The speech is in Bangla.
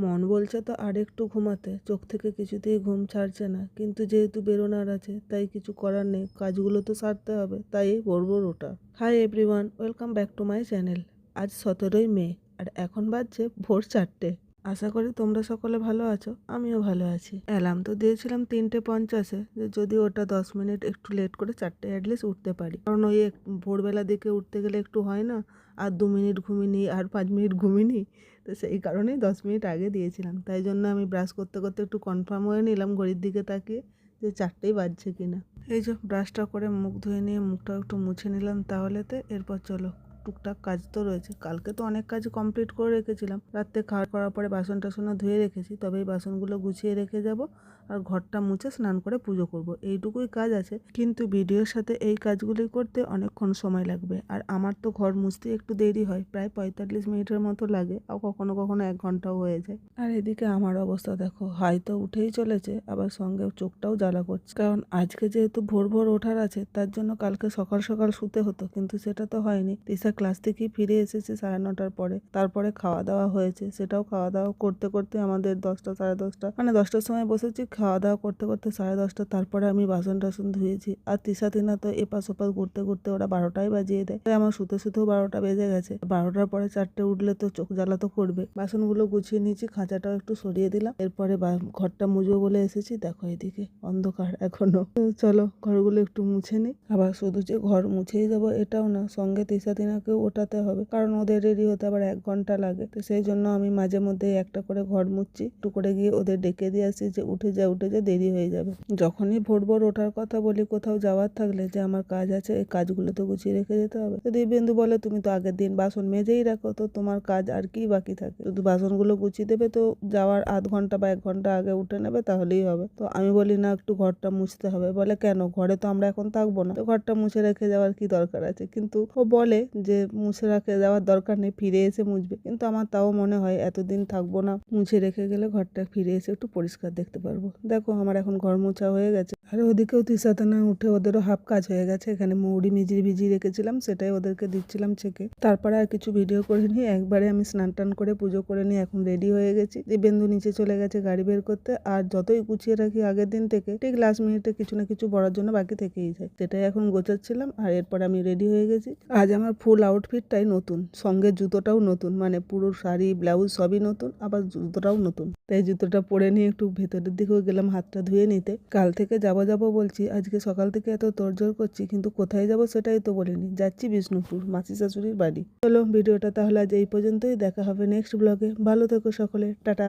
মন বলছে তো আর একটু ঘুমাতে, চোখ থেকে কিছুতেই ঘুম ছাড়ছে না, কিন্তু যেহেতু বেরোনার আছে তাই কিছু করার নেই, কাজগুলো তো সারতে হবে, তাই ভোর ওঠা। Hi everyone, welcome back to my channel. আজ 17ই মে আর এখন বাজছে ভোর 4টে। আশা করি তোমরা সকলে ভালো আছো, আমিও ভালো আছি। অ্যালার্ম তো দিয়েছিলাম 3:50-এ, যে যদি ওটা 10 মিনিট একটু লেট করে 4টে অ্যাটলিস্ট উঠতে পারি, কারণ ওই ভোরবেলা দিকে উঠতে গেলে একটু হয় না, আর 2 মিনিট ঘুমিনি আর 5 মিনিট ঘুমিনি, তো সেই কারণেই 10 মিনিট আগে দিয়েছিলাম। তাই জন্য আমি ব্রাশ করতে করতে একটু কনফার্ম হয়ে নিলাম ঘড়ির দিকে তাকিয়ে যে 4টেই বাজছে কিনা। এই যে ব্রাশটা করে মুখ ধুয়ে নিয়ে মুখটা একটু মুছে নিলাম, তাহলেতে এরপর চলো, টুকটাক কাজ তো রয়েছে। কালকে তো অনেক কাজ কমপ্লিট করে রেখেছিলাম, রাত্রে খাওয়া করার পরে বাসন টাসনও ধুয়ে রেখেছি, তবে এই বাসনগুলো গুছিয়ে রেখে যাব আর ঘরটা মুছে স্নান করে পুজো করব, এইটুকুই কাজ আছে। কিন্তু ভিডিওর সাথে এই কাজগুলি করতে অনেকক্ষণ সময় লাগবে, আর আমার তো ঘর মুছতে একটু দেরি হয়, প্রায় 45 মিনিটের মতো লাগে, আর কখনো কখনো 1 ঘন্টাও হয়ে যায়। আর এদিকে আমার অবস্থা দেখো, হয়তো উঠেই চলেছে, আবার সঙ্গে চোখটাও জ্বালা করছে, কারণ আজকে যেহেতু ভোর ওঠার আছে, তার জন্য কালকে সকাল সকাল শুতে হতো, কিন্তু সেটা তো হয়নি। তিশা ক্লাস থেকেই ফিরে এসেছে 9:30-টার পরে, তারপরে খাওয়া দাওয়া হয়েছে, সেটাও খাওয়া দাওয়া করতে করতে আমাদের 10টা 10:30, মানে 10টার সময় বসেছি, খাওয়া দাওয়া করতে করতে 10:30, তারপরে আমি বাসন টাসন ধুয়েছি। আর তিনা তো এপাশ ওপাশ ঘুরতে ঘুরতে ওরা 12টাই বাজিয়ে দেয়, তাই আমার শুতে শুতেও 12টা বেজে গেছে। 12টার পরে 4টে উঠলে তো চোখ জ্বালা তো করবে। বাসনগুলো গুছিয়ে নিয়েছি, খাঁচাটাও একটু সরিয়ে দিলাম, এরপরে ঘরটা মুছবো বলে এসেছি। দেখো এদিকে অন্ধকার এখনো, তো চলো ঘরগুলো একটু মুছে নিই। আবার শুধু যে ঘর মুছেই যাবো এটাও না, সঙ্গে তিনাকেও ওঠাতে হবে, কারণ ওদের রেডি হতে আবার 1 ঘন্টা লাগে। তো সেই জন্য আমি মাঝে মধ্যে একটা করে ঘর মুছছি, একটু করে গিয়ে ওদের ডেকে দিয়ে আসি যে উঠে যা দেরি হয়ে যাবে। যখনই ভোর ওঠার কথা বলি কোথাও যাওয়ার থাকলে, যে আমার কাজ আছে, এই কাজগুলো তো গুছিয়ে রেখে যেতে হবে। তো দিব্যেন্দু বলে, তুমি তো আগের দিন বাসন মেজেই রাখো, তো তোমার কাজ আর কি বাকি থাকে, শুধু বাসনগুলো গুছিয়ে দেবে, তো যাওয়ার আধ ঘন্টা বা 1 ঘন্টা আগে উঠে নেবে, তাহলেই হবে। তো আমি বলি না, একটু ঘরটা মুছতে হবে। বলে কেন, ঘরে তো আমরা এখন থাকবো না, তো ঘরটা মুছে রেখে যাওয়ার কি দরকার আছে। কিন্তু ও বলে যে মুছে রেখে যাওয়ার দরকার নেই, ফিরে এসে মুছবে। কিন্তু আমার তাও মনে হয় এতদিন থাকবো না, মুছে রেখে গেলে ঘরটা ফিরে এসে একটু পরিষ্কার দেখতে পারবো। দেখো আমার এখন ঘর মোছা হয়ে গেছে, আর ওদিকেও তিসাতানা উঠে ওদেরও হাফ কাজ হয়ে গেছে। এখানে মৌরি ভিজিয়ে রেখেছিলাম, সেটাই ওদেরকে দিচ্ছিলাম ছেঁকে। তারপরে আর কিছু ভিডিও করে নিয়ে একবারে আমি স্নান টান করে পুজো করে নিয়ে এখন রেডি হয়ে গেছি। দিব্যেন্দু নিচে চলে গেছে গাড়ি বের করতে, আর যতই গুছিয়ে রাখি আগের দিন থেকে, ঠিক লাস্ট মিনিটে কিছু না কিছু বড়ার জন্য বাকি থেকেই যায়, সেটাই এখন গোছাচ্ছিলাম। আর এরপর আমি রেডি হয়ে গেছি। আজ আমার ফুল আউটফিটটাই নতুন, সঙ্গে জুতোটাও নতুন, মানে পুরো শাড়ি ব্লাউজ সবই নতুন, আবার জুতোটাও নতুন। তাই জুতোটা পরে নিয়ে একটু ভেতরের দিকেও গেলাম হাতটা ধুয়ে নিতে। কাল থেকে যাবো বলছি, আজকে সকাল থেকে এত তোড়জোড় করছি, কিন্তু কোথায় যাব সেটাই তো বলিনি। যাচ্ছি বিষ্ণুপুর, মাসি শাশুড়ির বাড়ি। চলো ভিডিওটা তাহলে আজ এই পর্যন্তই, দেখা হবে নেক্সট ব্লগে। ভালো থেকো সকলে, টাটা।